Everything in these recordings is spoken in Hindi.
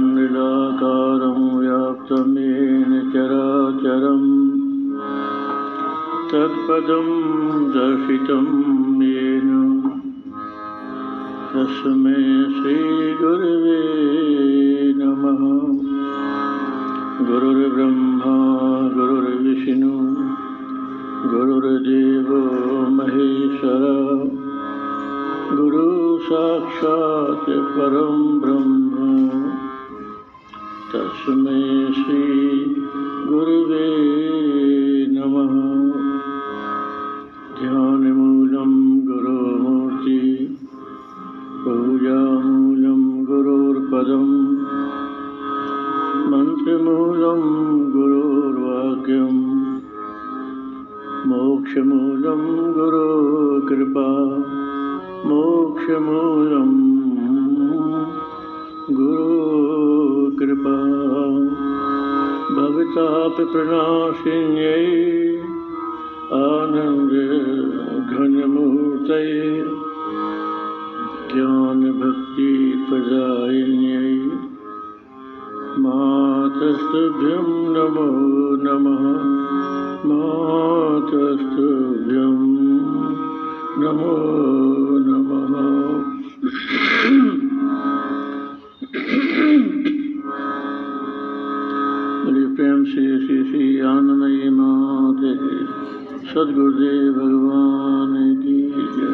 अखण्डमण्डलाकारं व्याप्तं येन चराचरं तत्पदं दर्शितं येन तस्मै श्रीगुरवे नमः। गुरुर्ब्रह्मा गुरुर्विष्णु गुरुर्देवो महेश्वरः गुरु साक्षात् परं ब्रह्म तस्मै श्री गुरुवे नमः। ध्यानमूलं गुरुमूर्ति पूजामूलं गुरुर्पदं मन्त्रमूलं गुरुर्वाक्यं मोक्षमूलं गुरुकृपा मोक्षमूलं गुरुकृपा। भवतापप्रणाशिन्यै आनन्दघनमूर्तये ज्ञानभक्तिप्रदायिन्यै मातस्तुभ्यं नमो नमः। मातस्तुभ्यं नमो नमः। बड़े प्रेम से श्री श्री आनंदमयी माता की सद्गुरुदेव भगवान की जय।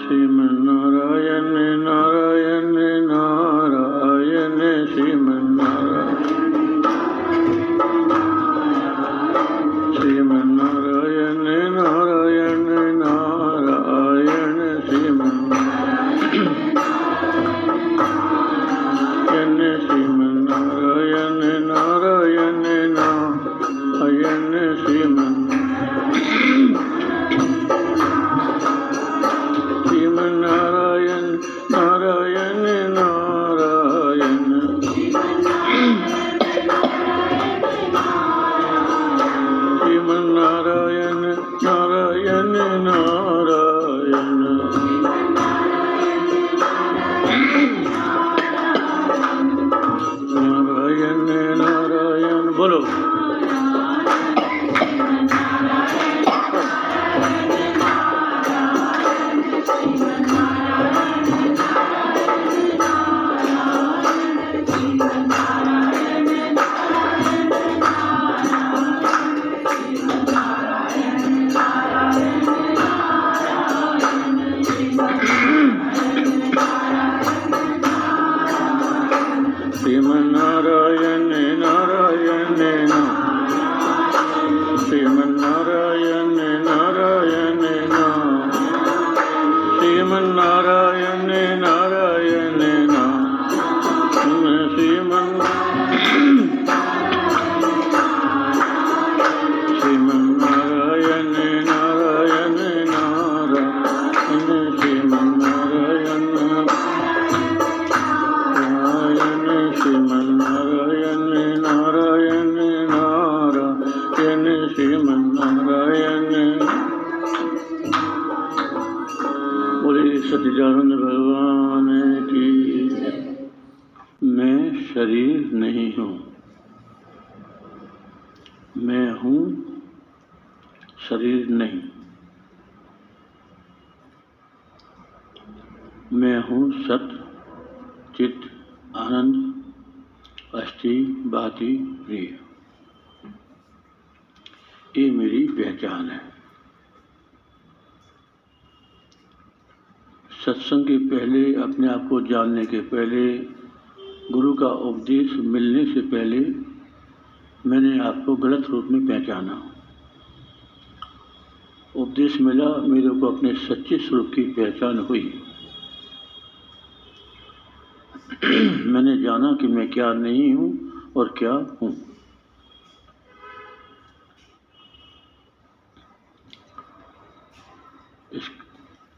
श्रीमन्नारायण नारायण नारायण श्रीमन्नारायण श्रीमन्नारायण नारायण नारायण श्रीमन्नारायण श्रीमन्नारायण नारायण नारायण श्रीमन्नारायण नारायण नारायण श्रीमन्नारायण नारायण नारायण। नारायण नारायण बोलो। श्रीमन्नारायण नारायण श्रीमन्नारायण नारायण श्रीमन्नारायण नारायण श्रीमन्नारायण नारायण नारायण श्रीमन्नारायण श्रीमन्नारायण नारायण नारायण श्रीमन्नारायण। बोले सच्चिदानंद भगवान की। मैं शरीर नहीं हूँ, मैं हूँ शरीर नहीं। मैं हूँ सत चित आनंद अस्थि बाति प्रिय। ये मेरी पहचान है। सत्संग के पहले, अपने आप को जानने के पहले, गुरु का उपदेश मिलने से पहले मैंने आपको गलत रूप में पहचाना। उपदेश मिला, मेरे को अपने सच्चे स्वरूप की पहचान हुई। मैंने जाना कि मैं क्या नहीं हूँ और क्या हूँ।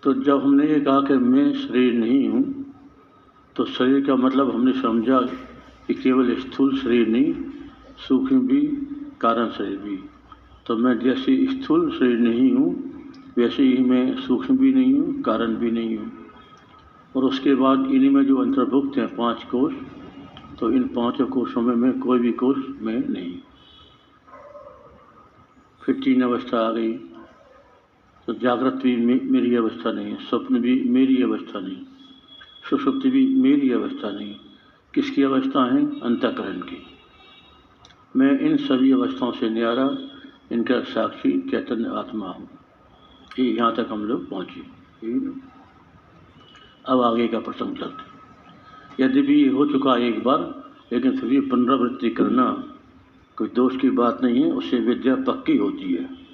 तो जब हमने ये कहा कि मैं शरीर नहीं हूँ, तो शरीर का मतलब हमने समझा कि केवल स्थूल शरीर नहीं, सूक्ष्म भी, कारण शरीर भी। तो मैं जैसे स्थूल शरीर नहीं हूँ, वैसे ही मैं सूक्ष्म भी नहीं हूँ, कारण भी नहीं हूँ। और उसके बाद इन्हीं में जो अंतर्भुक्त हैं 5 कोष, तो इन 5 कोषों में मैं कोई भी कोष मैं नहीं। फिर 3 अवस्था आ गई। तो जागृत भी मेरी अवस्था नहीं है, स्वप्न भी मेरी अवस्था नहीं, सुषुप्ति भी मेरी अवस्था नहीं। किसकी अवस्था है? अंतःकरण की। मैं इन सभी अवस्थाओं से न्यारा, इनका साक्षी चैतन्य आत्मा हूँ। यहाँ तक हम लोग पहुँचे। अब आगे का प्रसंग चलते। यद्यपि ये हो चुका है एक बार, लेकिन फिर भी पुनरावृत्ति करना कोई दोष की बात नहीं है, उससे विद्या पक्की होती है।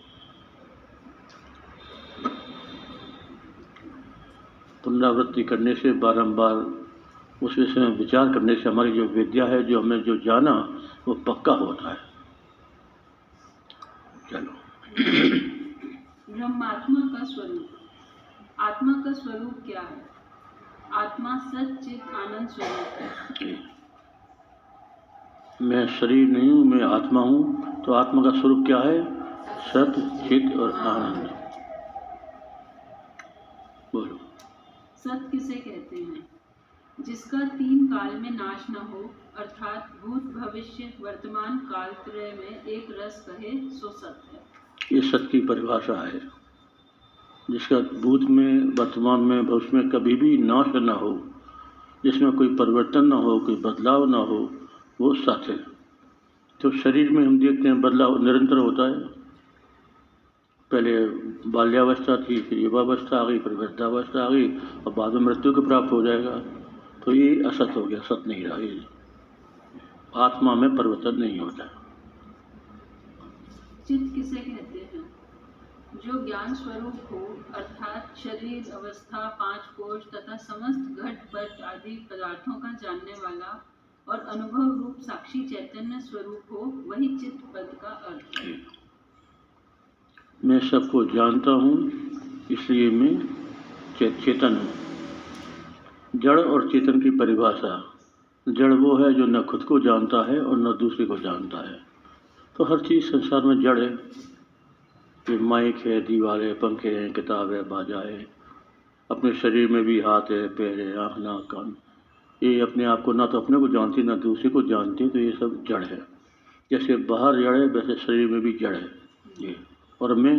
पुनरावृत्ति करने से, बारंबार उस विषय में विचार करने से हमारी जो विद्या है, जो हमने जो जाना, वो पक्का होता है। चलो। ब्रह्मात्मा का स्वरूप। आत्मा का स्वरूप क्या है? आत्मा सच्चित आनंद स्वरूप है। मैं शरीर नहीं हूँ, मैं आत्मा हूँ। तो आत्मा का स्वरूप क्या है? सत्य, चित और आनंद। बोलो। सत्य किसे कहते हैं? जिसका 3 काल में नाश न हो, अर्थात भूत, भविष्य, वर्तमान काल त्रय में एक रस कहे, सो सत्य है। ये सत्य की परिभाषा है। जिसका भूत में, वर्तमान में, भविष्य में कभी भी नाश न हो, जिसमें कोई परिवर्तन न हो, कोई बदलाव न हो, वो सत्य है। तो शरीर में हम देखते हैं बदलाव निरंतर होता है। पहले बाल्यावस्था थी, फिर युवावस्था आ गई, फिर वृद्धावस्था आ गई, और बाद में मृत्यु को प्राप्त हो जाएगा। तो ये असत हो गया, सत्य नहीं रहा। ये आत्मा में परिवर्तन नहीं होता। चित्त किसे कहते हैं? जो ज्ञान स्वरूप हो, अर्थात शरीर, अवस्था, 5 कोष तथा समस्त घट पट आदि पदार्थों का जानने वाला और अनुभव रूप साक्षी चैतन्य स्वरूप हो, वही चित्त पद का अर्थ है। मैं सबको जानता हूँ, इसलिए मैं चेतन हूँ। जड़ और चेतन की परिभाषा। जड़ वो है जो न खुद को जानता है और न दूसरे को जानता है। तो हर चीज़ संसार में जड़ है। ये माइक है, दीवार है, पंखे हैं, किताब है, बाजा है। अपने शरीर में भी हाथ है, पैर है, आँख, नाक, कान। ये अपने आप को ना तो अपने को जानती, ना दूसरे को जानती। तो ये सब जड़ है। जैसे बाहर जड़ है, वैसे शरीर में भी जड़ है ये। और मैं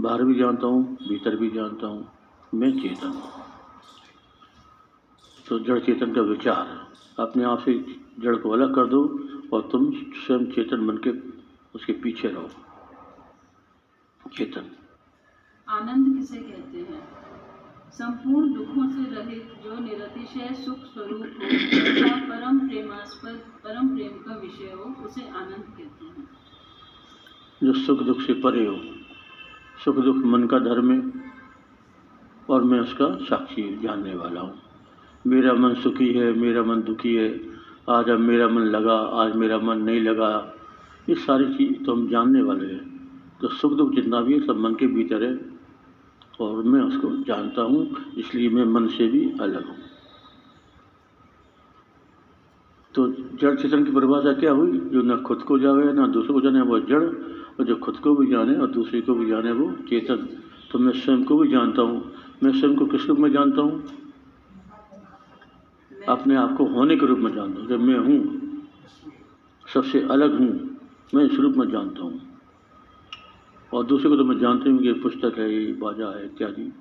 बाहर भी जानता हूँ, भीतर भी जानता हूँ। मैं चेतन हूँ। तो जड़ चेतन का विचार, अपने आप से जड़ को अलग कर दो और तुम स्वयं चेतन बन के उसके पीछे रहो। चेतन। आनंद किसे कहते हैं? संपूर्ण दुखों से रहित, जो निरतिशय सुख स्वरूप हो तथा परम प्रेमास्पद, परम प्रेम का विषय हो, उसे आनंद कहते हैं। जो सुख दुख से परे हो। सुख दुख मन का धर्म है और मैं उसका साक्षी जानने वाला हूँ। मेरा मन सुखी है, मेरा मन दुखी है। आज अब मेरा मन लगा, आज मेरा मन नहीं लगा। ये सारी चीज़ तो हम जानने वाले हैं। तो सुख दुख जितना भी है सब मन के भीतर है और मैं उसको जानता हूँ, इसलिए मैं मन से भी अलग हूँ। तो जड़ चेतन की परिभाषा क्या हुई? जो न खुद को जाने ना दूसरे को जाने, वो जड़। और जो खुद को भी जाने और दूसरे को भी जाने, वो चेतन। तो मैं स्वयं को भी जानता हूँ। मैं स्वयं को किस रूप में जानता हूँ? अपने आप को होने के रूप में जानता हूँ। जब मैं हूँ, सबसे अलग हूँ, मैं इस रूप में जानता हूँ। और दूसरे को तो मैं जानता हूँ कि पुस्तक है, ये बाजा है, इत्यादि।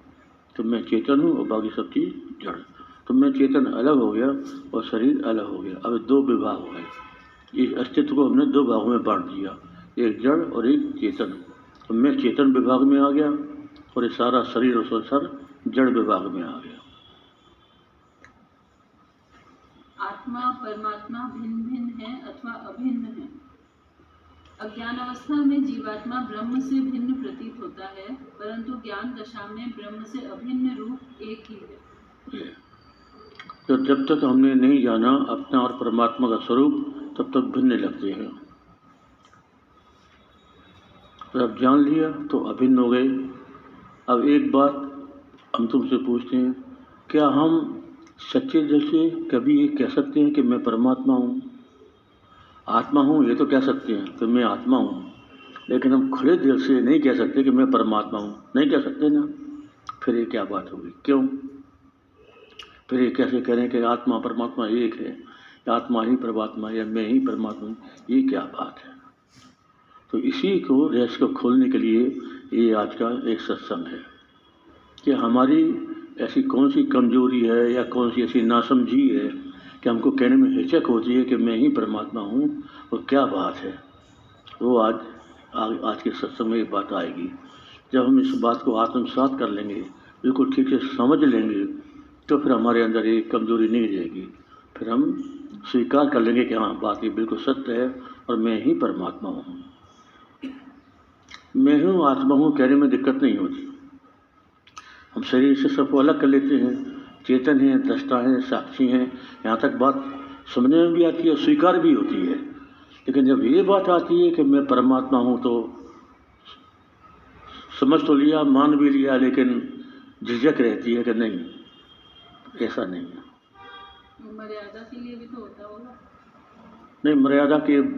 तो मैं चेतन हूँ और बाकी सब चीज़ जड़। तो मैं चेतन अलग हो गया और शरीर अलग हो गया। अब 2 विभाग हो गए। इस अस्तित्व को हमने 2 भागों में बांट दिया, एक जड़ और एक चेतन। तो मैं चेतन विभाग में आ गया और ये सारा शरीर और संसार जड़ विभाग में आ गया। आत्मा परमात्मा भिन्न भिन्न है अथवा अभिन्न है। अज्ञान अवस्था में जीवात्मा ब्रह्म से भिन्न प्रतीत होता है, परंतु ज्ञान दशा में ब्रह्म से अभिन्न रूप एक ही है। तो जब तक हमने नहीं जाना अपना और परमात्मा का स्वरूप, तब तक भिन्न लगते हैं। जब जान लिया तो अभिन्न हो गए। अब एक बात हम तुमसे पूछते हैं, क्या हम सच्चे दिल से कभी ये कह सकते हैं कि मैं परमात्मा हूँ, आत्मा हूँ? ये तो कह सकते हैं कि मैं आत्मा हूँ, लेकिन हम खुले दिल से नहीं कह सकते कि मैं परमात्मा हूँ। नहीं कह सकते ना। फिर ये क्या बात होगी? क्यों? फिर ये कैसे करें कि आत्मा परमात्मा एक है, या आत्मा ही परमात्मा, या मैं ही परमात्मा हूँ? ये क्या बात है? तो इसी को रहस्य को खोलने के लिए ये आज का एक सत्संग है कि हमारी ऐसी कौन सी कमजोरी है या कौन सी ऐसी नासमझी है कि हमको कहने में हिचक होती है कि मैं ही परमात्मा हूँ। और क्या बात है, वो आज के सत्संग में ये बात आएगी। जब हम इस बात को आत्मसात कर लेंगे, बिल्कुल ठीक से समझ लेंगे, तो फिर हमारे अंदर ये कमजोरी नहीं रहेगी। फिर हम स्वीकार कर लेंगे कि हाँ, बात ये बिल्कुल सत्य है और मैं ही परमात्मा हूँ। मैं हूँ, आत्मा हूँ कहने में दिक्कत नहीं होती। हम शरीर से सबको अलग कर लेते हैं, चेतन हैं, दृष्टा हैं, साक्षी हैं, यहाँ तक बात समझने में भी आती है, स्वीकार भी होती है। लेकिन जब ये बात आती है कि मैं परमात्मा हूँ, तो समझ तो लिया, मान भी लिया, लेकिन झिझक रहती है कि नहीं, ऐसा नहीं है। मर्यादा के लिए भी तो होता होगा। नहीं,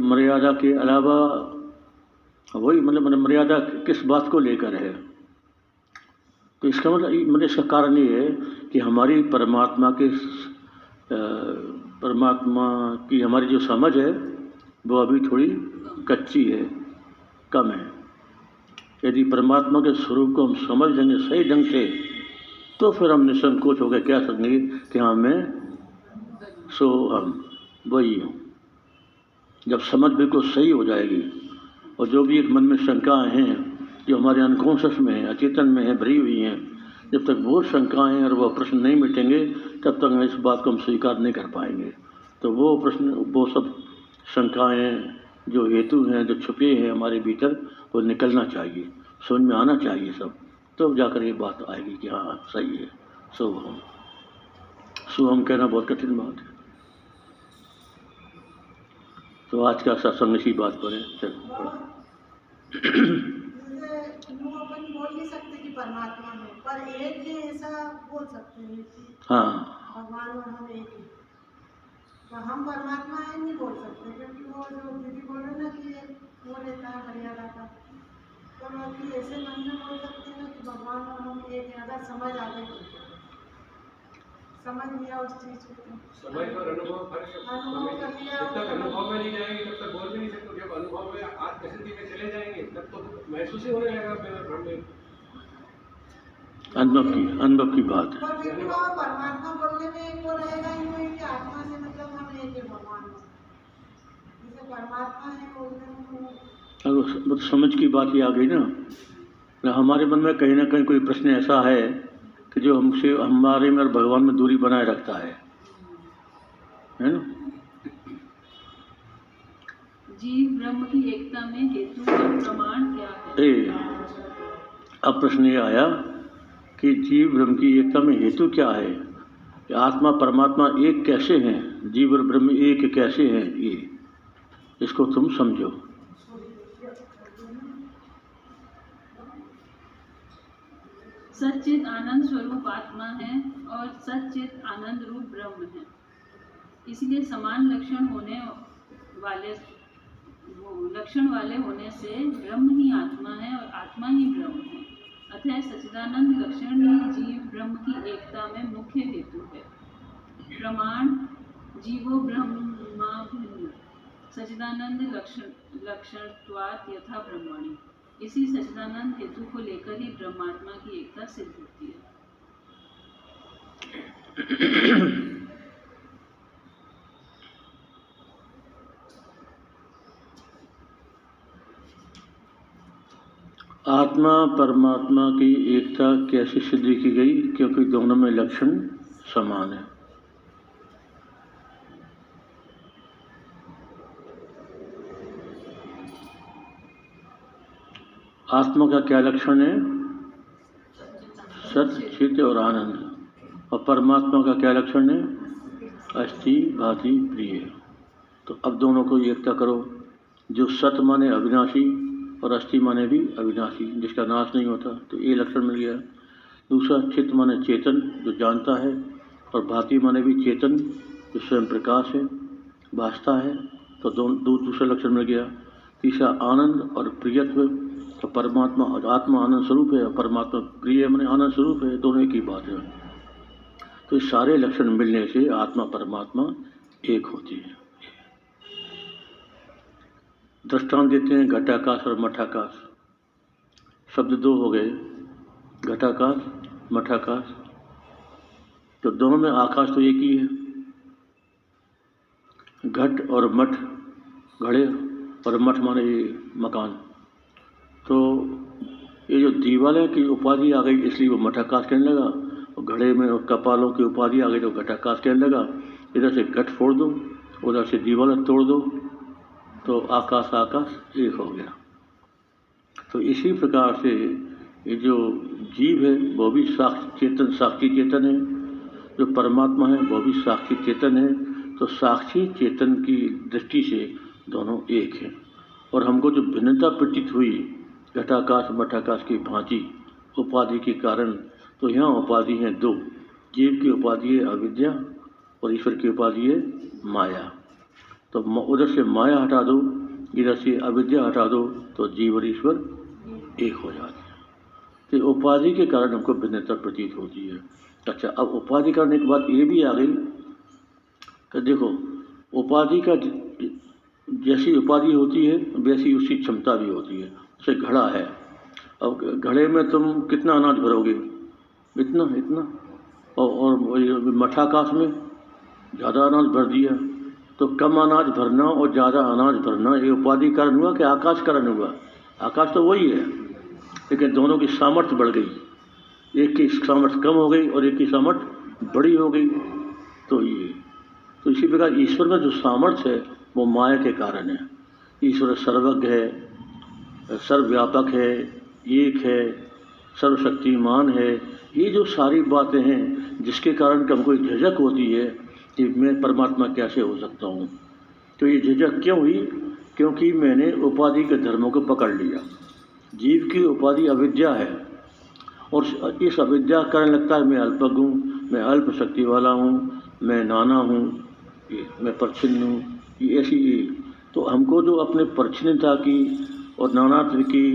मर्यादा के अलावा वही मतलब मर्यादा किस बात को लेकर है? तो इसका मतलब इसका कारण ये है कि हमारी परमात्मा की हमारी जो समझ है वो अभी थोड़ी कच्ची है, कम है। यदि परमात्मा के स्वरूप को हम समझ लेंगे सही ढंग से, तो फिर हम निसंकोच होकर कह सकेंगे कि हाँ, मैं सो हम वही हूँ। जब समझ बिल्कुल सही हो जाएगी, और जो भी एक मन में शंकाएँ हैं जो हमारे अनकॉन्शियस में है, अचेतन में है, भरी हुई हैं, जब तक वो शंकाएँ और वो प्रश्न नहीं मिटेंगे, तब तक इस बात को हम स्वीकार नहीं कर पाएंगे। तो वो प्रश्न, वो सब शंकाएँ, जो हेतु हैं, जो छुपे हैं हमारे भीतर, वो निकलना चाहिए, समझ में आना चाहिए सब, तो जाकर ये बात आएगी कि हाँ, सही है, सोहम कहना बहुत कठिन बात है। तो आज का सत्संग इसी बात पर है। अपन बोल नहीं सकते कि परमात्मा है, पर एक है ऐसा बोल सकते हैं कि हाँ, भगवान और हम एक हैं। तो हम परमात्मा है नहीं बोल सकते, क्योंकि वो जो दीदी बोल रहे ना कि वो रहता है मर्यादा का, तो बाकी ऐसे मन में बोल सकते हैं कि भगवान और हम एक हैं। अगर समझ आ गई, समझ लिया उस चीज को, समझ और अनुभव कर लिया, जब तक अनुभव में नहीं जाएंगे तब तक बोल भी नहीं सकते। जब अनुभव में आत्मसिद्धि में चले जाएंगे तब तो महसूस ही होने लगेगा ब्रह्म में। अनुभव की बात है। पर फिर भी वो परमात्मा बोलने में वो रहेगा ही नहीं कि आत्मा से मतलब हम एक है भगवान में, जैसे परमात्मा है बोलने में। अब समझ की बात ये आ गई ना, हमारे मन में कहीं ना कहीं कोई प्रश्न ऐसा है कि जो हमसे, हमारे में और भगवान में दूरी बनाए रखता है ना? जीव ब्रह्म की एकता में हेतु और प्रमाण क्या है? अब प्रश्न ये आया कि जीव ब्रह्म की एकता में हेतु क्या है, कि आत्मा परमात्मा एक कैसे हैं, जीव और ब्रह्म एक कैसे हैं, ये इसको तुम समझो। सच्चित आनंद स्वरूप आत्मा है और सच्चित आनंद रूप ब्रह्म है, इसलिए समान लक्षण वाले होने से ब्रह्म ही आत्मा है और आत्मा ही ब्रह्म है। अतः सच्चिदानंद लक्षण ही जीव ब्रह्म की एकता में मुख्य हेतु है। प्रमाण जीवो ब्रह्मा भिन्न सच्चिदानंद लक्षणत्वात् यथा ब्रह्मणि। इसी सच्चिदानंद हेतु को लेकर ही ब्रह्मात्मा की एकता सिद्ध होती है। आत्मा परमात्मा की एकता कैसे सिद्ध की गई? क्योंकि दोनों में लक्षण समान है। आत्मा का क्या लक्षण है? सत्य, चित्त और आनंद। और परमात्मा का क्या लक्षण है? अस्थि, भाति, प्रिय। तो अब दोनों को एकता करो। जो सत्य माने अविनाशी और अस्थि माने भी अविनाशी, जिसका नाश नहीं होता, तो ये लक्षण मिल गया। दूसरा चित्त माने चेतन जो जानता है, और भाति माने भी चेतन जो स्वयं प्रकाश है, भासता है। तो दूसरा लक्षण मिल गया। तीसरा आनंद और प्रियत्व, तो परमात्मा और आत्मा आनंद स्वरूप है और परमात्मा प्रिय माने आनंद स्वरूप है, दोनों एक ही बात है। तो इस सारे लक्षण मिलने से आत्मा परमात्मा एक होती है। दृष्टांत देते हैं घटाकाश और मठाकाश। शब्द दो हो गए, घटाकाश मठाकाश। तो दोनों में आकाश तो एक ही है। घट और मठ, घड़े और मठ माने ये मकान। तो ये जो दीवालें की उपाधि आ गई इसलिए वो मठाकाश कहने लगा, और घड़े में और कपालों की उपाधि आ गई तो घटाकाश कहने लगा। इधर से घट फोड़ दो, उधर से दीवालें तोड़ दो, तो आकाश आकाश एक हो गया। तो इसी प्रकार से ये जो जीव है वो भी साक्षी चेतन है, जो परमात्मा है वो भी साक्षी चेतन है। तो साक्षी चेतन की दृष्टि से दोनों एक हैं। और हमको जो भिन्नता प्रतीत हुई घटाकाश मठाकाश की भांति उपाधि के कारण, तो यहाँ उपाधि हैं दो। जीव की उपाधि है अविद्या और ईश्वर की उपाधि है माया। तो उधर से माया हटा दो, इधर से अविद्या हटा दो, तो जीव और ईश्वर एक हो जाते हैं। तो उपाधि के कारण हमको भिन्नता प्रतीत होती है। अच्छा, अब उपाधि करने के बाद ये भी आ गई कि देखो उपाधि का जैसी उपाधि होती है वैसी उसकी क्षमता भी होती है। जैसे घड़ा है, अब घड़े में तुम कितना अनाज भरोगे, इतना इतना, और मठाकाश में ज़्यादा अनाज भर दिया। तो कम अनाज भरना और ज़्यादा अनाज भरना ये उपाधि कारण हुआ कि आकाश कारण हुआ? आकाश तो वही है, लेकिन दोनों की सामर्थ्य बढ़ गई। एक की सामर्थ्य कम हो गई और एक की सामर्थ्य बड़ी हो गई। तो इसी प्रकार ईश्वर में जो सामर्थ्य है वो माया के कारण है। ईश्वर सर्वज्ञ है, सर्वव्यापक है, एक है, सर्वशक्तिमान है। ये जो सारी बातें हैं जिसके कारण हमको झिझक होती है कि मैं परमात्मा कैसे हो सकता हूँ। तो ये झिझक क्यों हुई? क्योंकि मैंने उपाधि के धर्मों को पकड़ लिया। जीव की उपाधि अविद्या है, और इस अविद्या का कारण लगता है मैं अल्पज्ञ हूँ, मैं अल्प शक्ति वाला हूँ, मैं नाना हूँ, मैं परछिन्न हूँ, ये ऐसी। तो हमको जो अपने परछिन्नता की और नानात्व की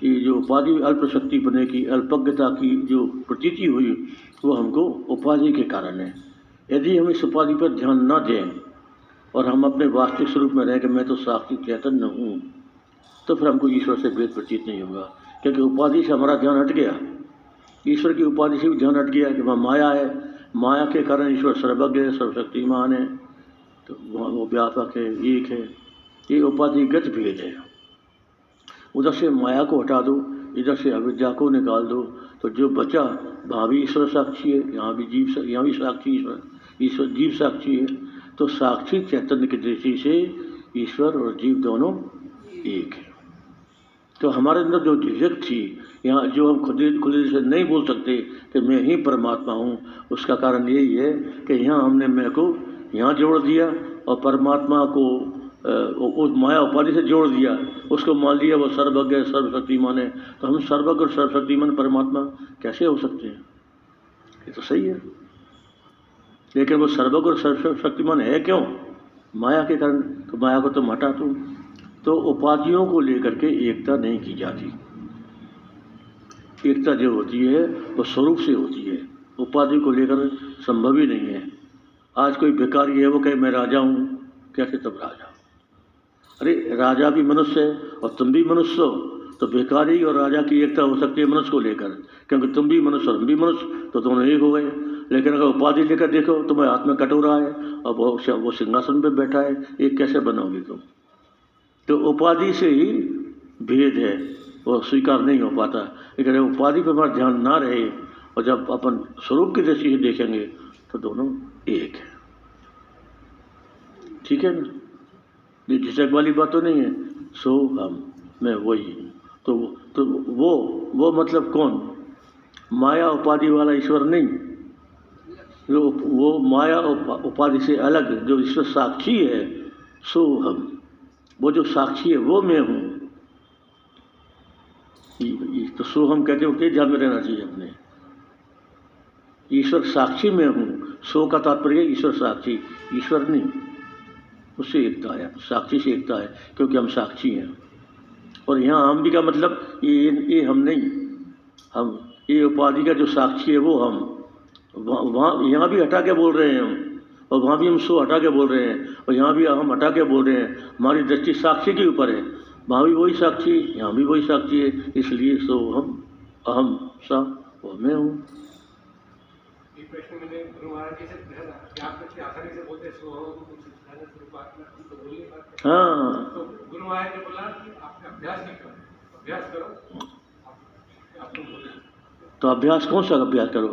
ये जो उपाधि अल्प शक्ति बने की अल्पज्ञता की जो प्रतीति हुई वो हमको उपाधि के कारण है। यदि हम इस उपाधि पर ध्यान न दें और हम अपने वास्तविक स्वरूप में रहें कि मैं तो साक्षी चैतन्य हूँ, तो फिर हमको ईश्वर से भेद प्रतीत नहीं होगा। क्योंकि उपाधि से हमारा ध्यान हट गया, ईश्वर की उपाधि से भी ध्यान हट गया कि वह माया है। माया के कारण ईश्वर सर्वज्ञ है, सर्वशक्तिमान है, तो वो व्यापक है, एक है। ये उपाधिगत भेद है। उधर से माया को हटा दो, इधर से अविद्या को निकाल दो, तो जो बचा वहाँ भी ईश्वर साक्षी है, यहाँ भी साक्षी ईश्वर जीव साक्षी है। तो साक्षी चैतन्य की दृष्टि से ईश्वर और जीव दोनों एक है। तो हमारे अंदर जो झिझक थी, यहाँ जो हम खुले से नहीं बोल सकते कि मैं ही परमात्मा हूँ, उसका कारण यही है कि यहाँ हमने मैं को यहाँ जोड़ दिया और परमात्मा को उस माया उपाधि से जोड़ दिया, उसको मान लिया वो सर्वज्ञ सर्वशक्तिमान है। तो हम सर्वज्ञ और सर्वशक्तिमान परमात्मा कैसे हो सकते हैं? ये तो सही है, लेकिन वो सर्वज्ञ और सर्वशक्तिमान है क्यों? माया के कारण। तो माया को तुम हटा दो, तो उपाधियों को लेकर के एकता नहीं की जाती। एकता जो होती है वो स्वरूप से होती है, उपाधि को लेकर संभव ही नहीं है। आज कोई भिखारी है वो कहे मैं राजा हूँ, कैसे तब राजा? अरे राजा भी मनुष्य है और तुम भी मनुष्य हो, तो भिखारी और राजा की एकता हो सकती है मनुष्य को लेकर, क्योंकि तुम भी मनुष्य और हम भी मनुष्य, तो दोनों एक हो गए। लेकिन अगर उपाधि लेकर देखो, तुम्हारे हाथ में कटोरा है और वो सिंहासन पे बैठा है, एक कैसे बनाओगे तुम? तो उपाधि से ही भेद है, वो स्वीकार नहीं हो पाता। लेकिन उपाधि पर हमारा ध्यान ना रहे और जब अपन स्वरूप की दृष्टि से देखेंगे तो दोनों एक है। ठीक है ना? ये झिझक वाली बात तो नहीं है। सो हम मैं वही। तो वो मतलब कौन? माया उपाधि वाला ईश्वर नहीं, वो माया उपाधि से अलग जो ईश्वर साक्षी है, सो हम। वो जो साक्षी है वो मैं हूँ। तो सो हम कहते हो कि ध्यान में रहना चाहिए अपने। ईश्वर साक्षी में हूँ, सो का तात्पर्य ईश्वर साक्षी, ईश्वर नहीं, उससे एकता है, साक्षी से एकता है, क्योंकि हम साक्षी हैं। और यहाँ हम भी का मतलब ये हम नहीं, हम ये उपाधि का जो साक्षी है वो हम, वहाँ यहाँ भी हटा के बोल रहे हैं हम, और वहाँ भी हम सो हटा के बोल रहे हैं, और यहाँ भी हम हटा के बोल रहे हैं। हमारी दृष्टि साक्षी के ऊपर है, वहाँ भी वही साक्षी, यहाँ भी वही साक्षी है, इसलिए सो हम, अहम सा वो मैं हूँ। ये प्रश्न मैंने गुरु महाराज जी से पूछा था कि आप बच्चे आसानी से बोलते सो हो कुछ तो बोल नहीं पाते। हाँ, तो गुरु महाराज ने बोला कि आप अभ्यास नहीं करो, अभ्यास करो, आप बोले। तो अभ्यास कौन सा अभ्यास करो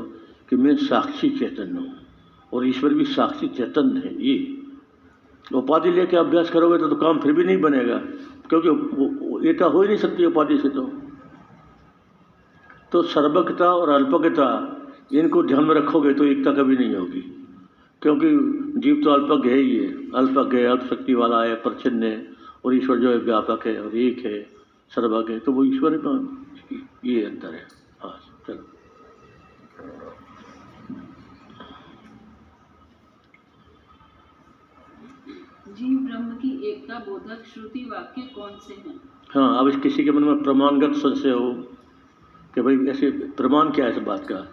कि मैं साक्षी चैतन्य हूँ, और ईश्वर भी साक्षी चैतन्य है। ये उपाधि लेके अभ्यास करोगे तो काम फिर भी नहीं बनेगा, क्योंकि एकता हो ही नहीं सकती उपाधि से। तो सर्वज्ञता और अल्पज्ञता इनको ध्यान में रखोगे तो एकता कभी नहीं होगी, क्योंकि जीव तो अल्पज्ञ है ही है, अल्पज्ञ है, अल्पशक्ति वाला है, प्रच्छन्न है, और ईश्वर जो है व्यापक है और एक है, सर्वज्ञ है, तो वो ईश्वर का ये अंतर है। हाँ चलो, जीव ब्रह्म की एकता बोधक श्रुति वाक्य कौन से हैं? हाँ, अब किसी के मन में प्रमाणगत संशय हो कि भाई ऐसे प्रमाण क्या है इस बात का,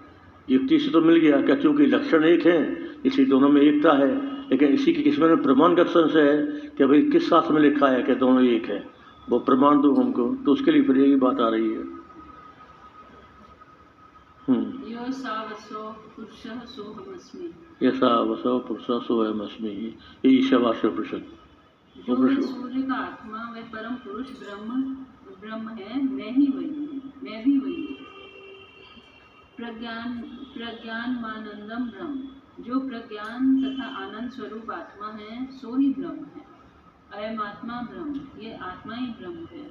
युक्ति से तो मिल गया क्या, चूँकि लक्षण एक हैं इसी दोनों में एकता है, लेकिन इसी के किसी में प्रमाणगत संशय है कि भाई किस शास्त्र में लिखा है कि दोनों एक है, वो प्रमाण दो हमको, तो उसके लिए फिर यही बात आ रही है। यसा वसो पुरुषः सोऽहमस्मि, यसा वसो पुरुषः सोऽहमस्मि, ये ईशावास्य उपनिषद। जो मैं सूर्य का आत्मा व परम पुरुष ब्रह्म है, मैं ही वही हूँ, मैं भी वही हूँ। प्रज्ञानमानंदम ब्रह्म, जो प्रज्ञान तथा आनंद स्वरूप आत्मा है सो ही ब्रह्म है। अयम आत्मा ब्रह्म, ये आत्मा ही ब्रह्म है।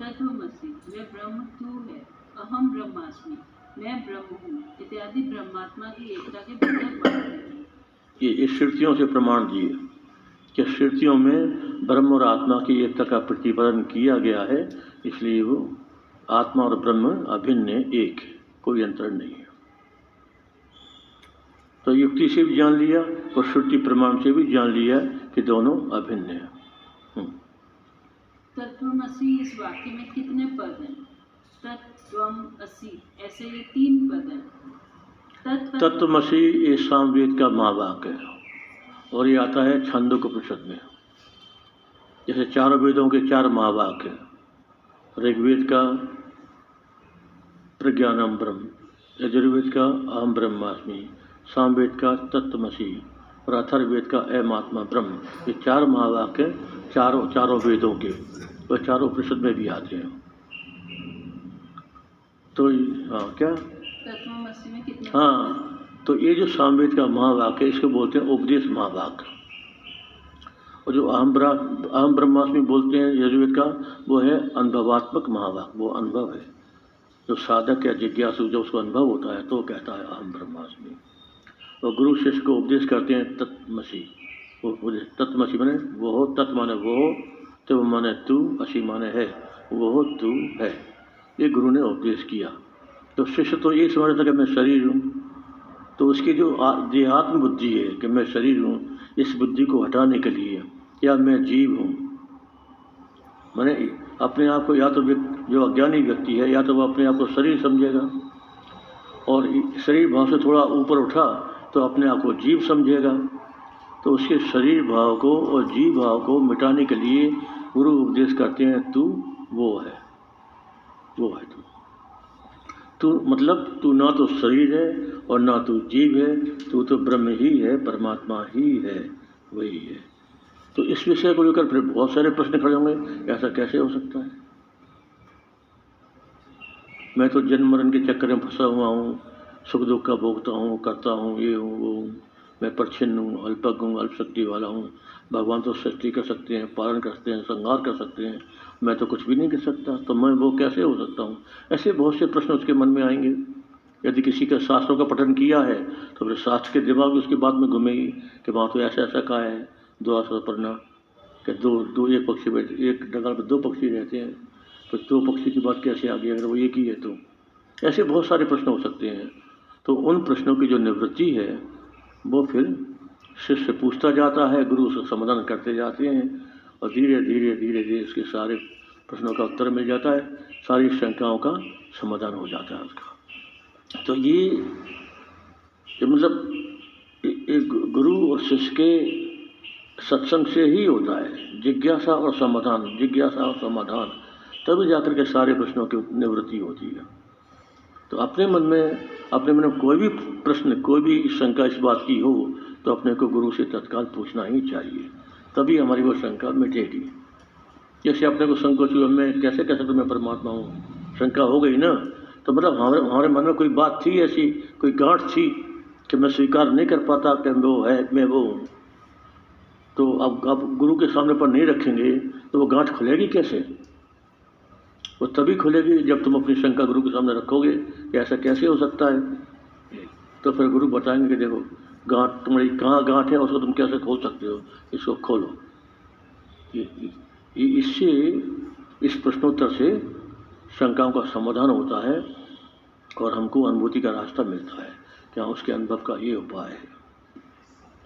तत्वमसि, वे ब्रह्म तू है। अहम ब्रह्मास्मि, मैं ब्रह्म हूँ, इत्यादि ब्रह्मात्मा की एकता के बोधक बात है। ये श्रुतियों से प्रमाण दिए कि श्रुतियों में ब्रह्म और आत्मा की एकता का प्रतिपादन किया गया है, इसलिए वो आत्मा और ब्रह्म अभिन्न एक है, कोई अंतर नहीं है। तो युक्ति से भी जान लिया और श्रुति प्रमाण से भी जान लिया कि दोनों अभिन्न हैं। तत्वमसि इस वाक्य में कितने पद हैं? तत्वमसि ऐसे ये 3 पद हैं। तत्वमसि ये सामवेद का महावाक्य है, और ये आता है छांदोग्योपनिषद में। जैसे चारों वेदों के 4 महावाक्य हैं, ऋग्वेद का प्रज्ञानम ब्रह्म, यजुर्वेद का अहम ब्रह्मास्मि, सामवेद का तत्वमसि और अथर्ववेद का अयम आत्मा ब्रह्म, ये 4 महावाक्य चारों वेदों के और चारों उपनिषद में भी आते हैं। तो हाँ क्या, तत्वमसि में कितने? हाँ, तो ये जो सामवेद का महावाक्य इसको बोलते हैं उपदेश महावाक्य, और जो अहम ब्रह्मास्मि बोलते हैं यजुर्वेद का, वो है अनुभवात्मक महावाक्य, वो अनुभव है, जो साधक या जिज्ञासु जो उसको अनुभव होता है तो कहता है अहम ब्रह्मास्मि। और गुरु शिष्य को उपदेश करते हैं तत्वमसि, वो तत्वमसि माने वो हो, तत् माने वो हो, तो माने तू, असी माने है, वो हो तू है, ये गुरु ने उपदेश किया। तो शिष्य तो ये समझता कि मैं शरीर हूँ, तो उसकी जो देहात्म बुद्धि है कि मैं शरीर हूँ, इस बुद्धि को हटाने के लिए, या मैं जीव हूँ, माने अपने आप को, या तो जो अज्ञानी व्यक्ति है या तो वो अपने आप को शरीर समझेगा, और शरीर भाव से थोड़ा ऊपर उठा तो अपने आप को जीव समझेगा। तो उसके शरीर भाव को और जीव भाव को मिटाने के लिए गुरु उपदेश करते हैं, तू वो है, वो है तू मतलब तू ना तो शरीर है और ना तू जीव है, तू तो ब्रह्म ही है, परमात्मा ही है, वही है। तो इस विषय को लेकर फिर बहुत सारे प्रश्न खड़े होंगे, ऐसा कैसे हो सकता है, मैं तो जन्म मरण के चक्कर में फंसा हुआ हूँ, सुख दुख का भोगता हूँ, करता हूँ, ये हूँ वो हूँ, मैं प्रच्छन्न हूँ, अल्पज्ञ हूँ, अल्पशक्ति वाला हूँ, भगवान तो सृष्टि कर सकते हैं, पालन कर सकते हैं, संहार कर सकते हैं, मैं तो कुछ भी नहीं कर सकता, तो मैं वो कैसे हो सकता हूँ। ऐसे बहुत से प्रश्न उसके मन में आएंगे। यदि किसी का शास्त्रों का पठन किया है तो फिर शास्त्र के दिमाग में उसकी बात में घूमेगी कि वहाँ तो ऐसा ऐसा कहा है, 2 आश्रम पढ़ना कि दो एक पक्षी बैठे, एक डगाल पर 2 पक्षी रहते हैं, तो 2 पक्षी की बात कैसे आ गई अगर वो एक ही है तो। ऐसे बहुत सारे प्रश्न हो सकते हैं। तो उन प्रश्नों की जो निवृत्ति है वो फिर शिष्य पूछता जाता है, गुरु उसका समाधान करते जाते हैं और धीरे धीरे धीरे धीरे उसके सारे प्रश्नों का उत्तर मिल जाता है, सारी शंकाओं का समाधान हो जाता है उसका। तो ये मतलब एक गुरु और शिष्य के सत्संग से ही होता है, जिज्ञासा और समाधान, तभी जाकर के सारे प्रश्नों की निवृत्ति होती है। तो अपने मन में कोई भी प्रश्न, कोई भी शंका इस बात की हो तो अपने को गुरु से तत्काल पूछना ही चाहिए, तभी हमारी वो शंका मिटेगी। जैसे अपने को संकोच हुआ, मैं कैसे कह सकता मैं परमात्मा हूँ, शंका हो गई ना, तो मतलब हमारे मन में कोई बात थी ऐसी, कोई गांठ थी कि मैं स्वीकार नहीं कर पाता कि वो है, मैं वो हूँ। तो अब गुरु के सामने पर नहीं रखेंगे तो वो गांठ खुलेगी कैसे? वो तभी खुलेगी जब तुम अपनी शंका गुरु के सामने रखोगे कि ऐसा कैसे हो सकता है। तो फिर गुरु बताएंगे कि देखो गांठ तुम्हारी कहाँ गांठ है, उसको तुम कैसे खोल सकते हो, इसको खोलो। इससे, इस प्रश्नोत्तर से शंकाओं का समाधान होता है और हमको अनुभूति का रास्ता मिलता है कि हाँ, उसके अनुभव का ये उपाय है।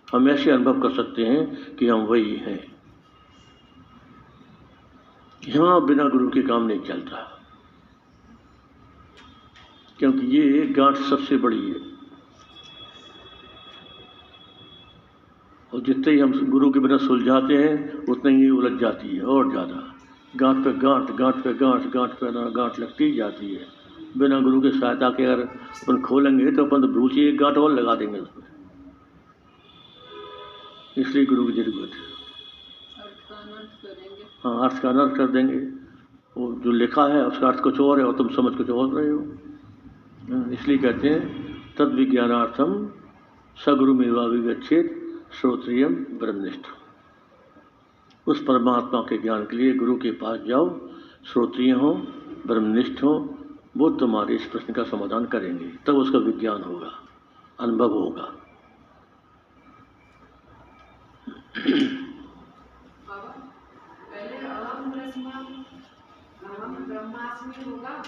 हम ऐसे अनुभव कर सकते हैं कि हम वही हैं। यहाँ बिना गुरु के काम नहीं चलता, क्योंकि ये गांठ सबसे बड़ी है। और जितने ही हम गुरु के बिना सुलझाते हैं उतने ही उलझ जाती है और ज़्यादा। गांठ पे गांठ लगती जाती है। बिना गुरु की सहायता के अगर अपन खोलेंगे तो अपन तो दूसरी एक गांठ और लगा देंगे उसमें। इसलिए गुरु की जरूरत है। हाँ, अर्थ का अनर्थ कर देंगे। वो जो लिखा है उसका अर्थ कुछ और है और तुम समझ कुछ और रहे हो। इसलिए कहते हैं तद विज्ञानार्थम सगुरुमेवा विगच्छेत श्रोत्रियम ब्रह्मनिष्ठ। उस परमात्मा के ज्ञान के लिए गुरु के पास जाओ, श्रोत्रिय हो, ब्रह्मनिष्ठ हो, वो तुम्हारे इस प्रश्न का समाधान करेंगे, तब उसका विज्ञान होगा, अनुभव होगा। पहले अहम ब्रह्मास्मि होगा,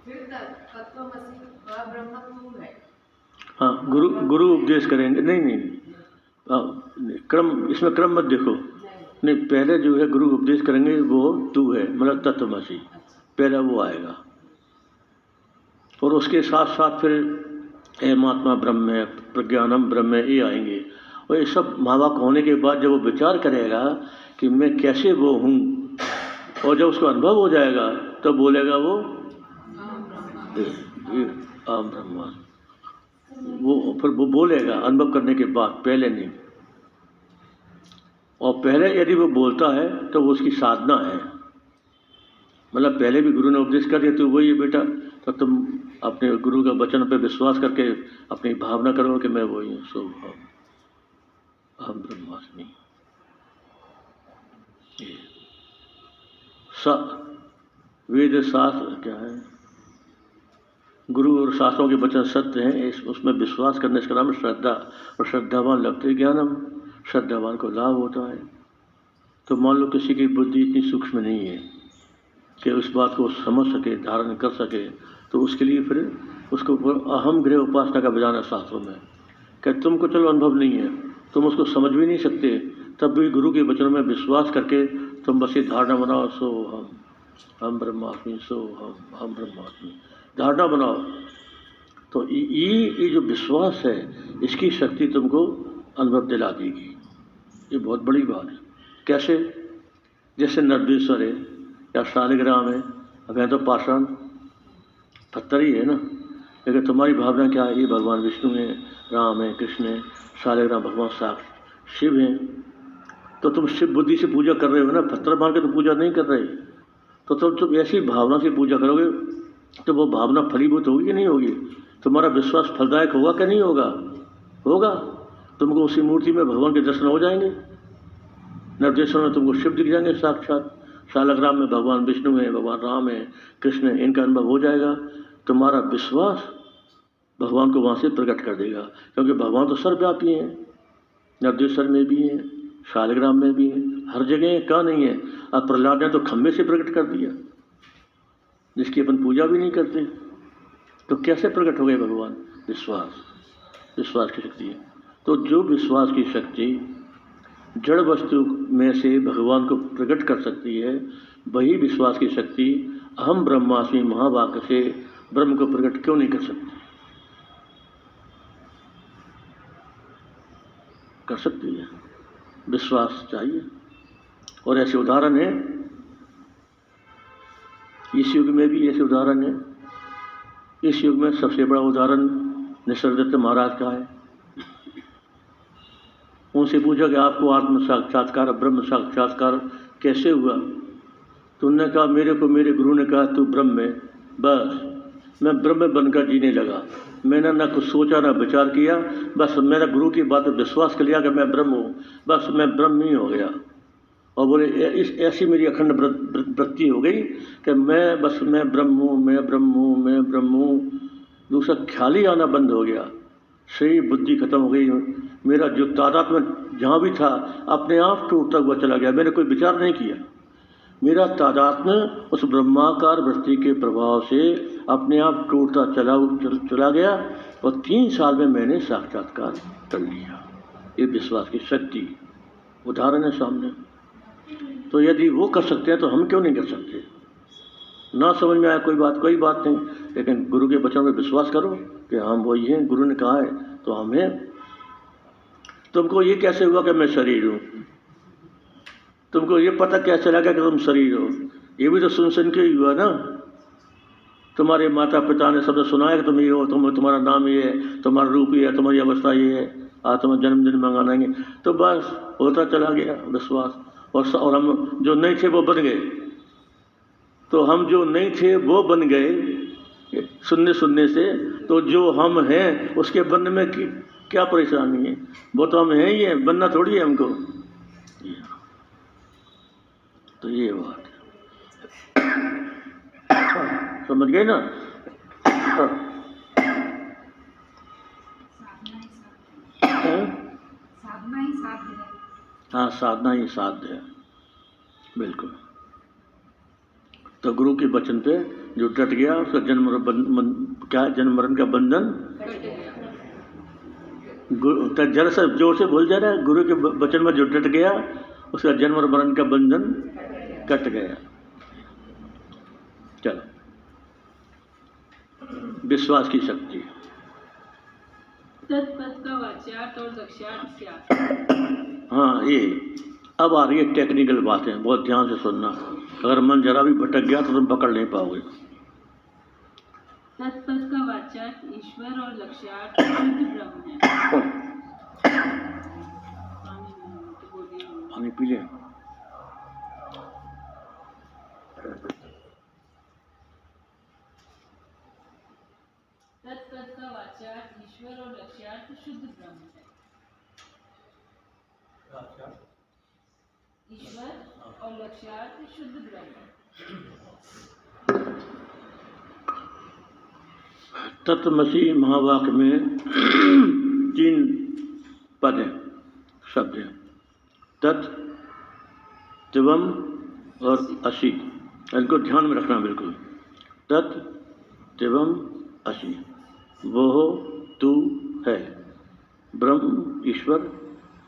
फिर तत्त्वमसि ब्रह्म है। हाँ, गुरु उपदेश करेंगे। नहीं, क्रम, इसमें क्रम मत देखो। नहीं, पहले जो है गुरु उपदेश करेंगे वो तू है, मतलब तत्त्वमसि, पहला वो आएगा। और उसके साथ साथ फिर एमात्मा ब्रह्म है, प्रज्ञानम ब्रह्म है, ये आएंगे। और ये सब महावाक होने के बाद जब वो विचार करेगा कि मैं कैसे वो हूँ, और जब उसको अनुभव हो जाएगा तब तो बोलेगा वो आम ब्रह्मास्मि। वो फिर वो बोलेगा अनुभव करने के बाद, पहले नहीं। और पहले यदि वो बोलता है तो वो उसकी साधना है। मतलब पहले भी गुरु ने उपदेश कर दिया तो वही है बेटा, तो तुम अपने गुरु का वचन पे विश्वास करके अपनी भावना करो कि मैं वही हूँ, सो अहम ब्रह्मास्मि। वेद शास्त्र क्या है, गुरु और शास्त्रों के वचन सत्य हैं, उसमें विश्वास करने का नाम श्रद्धा। और श्रद्धावान लभते ज्ञानम, श्रद्धावान को लाभ होता है। तो मान लो किसी की बुद्धि इतनी सूक्ष्म नहीं है कि उस बात को समझ सके, धारण कर सके, तो उसके लिए फिर उसको अहम गृह उपासना का विधान है शास्त्रों में कि तुमको चलो अनुभव नहीं है, तुम उसको समझ भी नहीं सकते, तब भी गुरु के वचनों में विश्वास करके तुम बस ये धारणा बनाओ, सो हम ब्रह्मास्मि, सो हम ब्रह्मास्मि, धारणा बनाओ। तो ये जो विश्वास है, इसकी शक्ति तुमको अनुभव दिला देगी। ये बहुत बड़ी बात है। कैसे? जैसे नर्देश्वर है या शालिग्राम है, अब यहाँ तो पाषाण पत्थर ही है ना, लेकिन तुम्हारी भावना क्या है? ये भगवान विष्णु है, राम है, कृष्ण है, शालिग्राम भगवान साक्षात शिव हैं। तो तुम शिव बुद्धि से पूजा कर रहे हो ना, पत्थर मान के तो पूजा नहीं कर रहे। तो तुम ऐसी भावना से पूजा करोगे तो वो भावना फलीभूत होगी कि नहीं होगी? तुम्हारा विश्वास फलदायक होगा कि नहीं होगा? होगा। तुमको उसी मूर्ति में भगवान के दर्शन हो जाएंगे। नरदेश्वर में तुमको शिव दिख जाएंगे साक्षात, शालग्राम में भगवान विष्णु है, भगवान राम है, कृष्ण है, इनका अनुभव हो जाएगा। तुम्हारा विश्वास भगवान को वहाँ से प्रकट कर देगा, क्योंकि भगवान तो सर्वव्यापी हैं, नरदेश्वर में भी हैं, शालग्राम में भी हैं, हर जगह कहाँ नहीं है। अब प्रहलाद ने तो खम्भे से प्रकट कर दिया, जिसकी अपन पूजा भी नहीं करते, तो कैसे प्रकट हो गए भगवान? विश्वास की शक्ति है। तो जो विश्वास की शक्ति जड़ वस्तु में से भगवान को प्रकट कर सकती है, वही विश्वास की शक्ति अहम ब्रह्मास्मि महावाक्य से ब्रह्म को प्रकट क्यों नहीं कर सकती? कर सकती है। विश्वास चाहिए। और ऐसे उदाहरण है, इस युग में भी ऐसे उदाहरण है। इस युग में सबसे बड़ा उदाहरण निसर्गदत्त महाराज का है। उनसे पूछा कि आपको आत्म साक्षात्कार, ब्रह्म साक्षात्कार कैसे हुआ? तो उन्होंने कहा, मेरे को मेरे गुरु ने कहा तू ब्रह्म है, बस मैं ब्रह्म बनकर जीने लगा। मैंने ना कुछ सोचा ना विचार किया, बस मेरा गुरु की बात पर विश्वास कर लिया कि मैं ब्रह्म हूँ, बस मैं ब्रह्म ही हो गया। और बोले ऐसी मेरी अखंड वृत्ति हो गई कि मैं ब्रह्म हूँ, मैं ब्रह्म हूँ, मैं ब्रह्म हूँ। दूसरा ख्याल ही आना बंद हो गया, सही बुद्धि खत्म हो गई। मेरा जो तादात्म्य जहाँ भी था अपने आप टूटता हुआ चला गया। मैंने कोई विचार नहीं किया। मेरा तादात्म्य उस ब्रह्माकार वृत्ति के प्रभाव से अपने आप टूटता चला गया और 3 साल में मैंने साक्षात्कार कर लिया। ये विश्वास की शक्ति उदाहरण है सामने। तो यदि वो कर सकते हैं तो हम क्यों नहीं कर सकते? ना समझ में आया कोई बात नहीं, लेकिन गुरु के वचन में विश्वास करो कि हम वही हैं, गुरु ने कहा है तो हम हैं। तुमको ये कैसे हुआ कि मैं शरीर हूँ? तुमको ये पता क्या चला गया कि तुम शरीर हो? ये भी तो सुन के ही हुआ ना। तुम्हारे माता पिता ने सबने सुनाया कि तुम ये हो, तुम्हारा नाम ये है, तुम्हारा रूप ये है, तुम्हारी अवस्था ये है, आज तुम्हारा जन्मदिन मंगाएंगे। तो बस होता चला गया विश्वास। और हम जो नहीं थे वो बन गए। तो हम जो नहीं थे वो बन गए सुनने से। तो जो हम हैं उसके बनने में क्या परेशानी है? वो तो हम हैं ही हैं, बनना थोड़ी है हमको। तो ये बात समझ गए ना? हाँ, साधना ही साध्य है, बिल्कुल। तो गुरु के वचन पे जो डट गया उसका जन्म मरण का बंधन जरा सा जोर से बोल जा रहा है। गुरु के वचन में जो डट गया उसका जन्म और मरण का बंधन कट गया। चलो, विश्वास की शक्ति। तत्पद का वाच्यार्थ और लक्ष्यार्थ क्या? हाँ, ये अब आ रही है टेक्निकल बातें, बहुत ध्यान से सुनना। अगर मन जरा भी भटक गया तो तुम पकड़ नहीं पाओगे। तत्पद का वाच्यार्थ ईश्वर और लक्ष्यार्थ शुद्ध ब्रह्म है। पानी पी ले। तत्पद का वाच्यार्थ ईश्वर और लक्ष्यार्थ शुद्ध ब्रह्म है। ईश्वर और लक्ष्यार्थ शुद्ध ब्रह्म। तत्वमसि महावाक्य में 3 पद हैं, शब्द हैं, तत्, त्वम और असि। इनको ध्यान में रखना बिल्कुल। तत्, त्वम, असि, वो तू है, ब्रह्म ईश्वर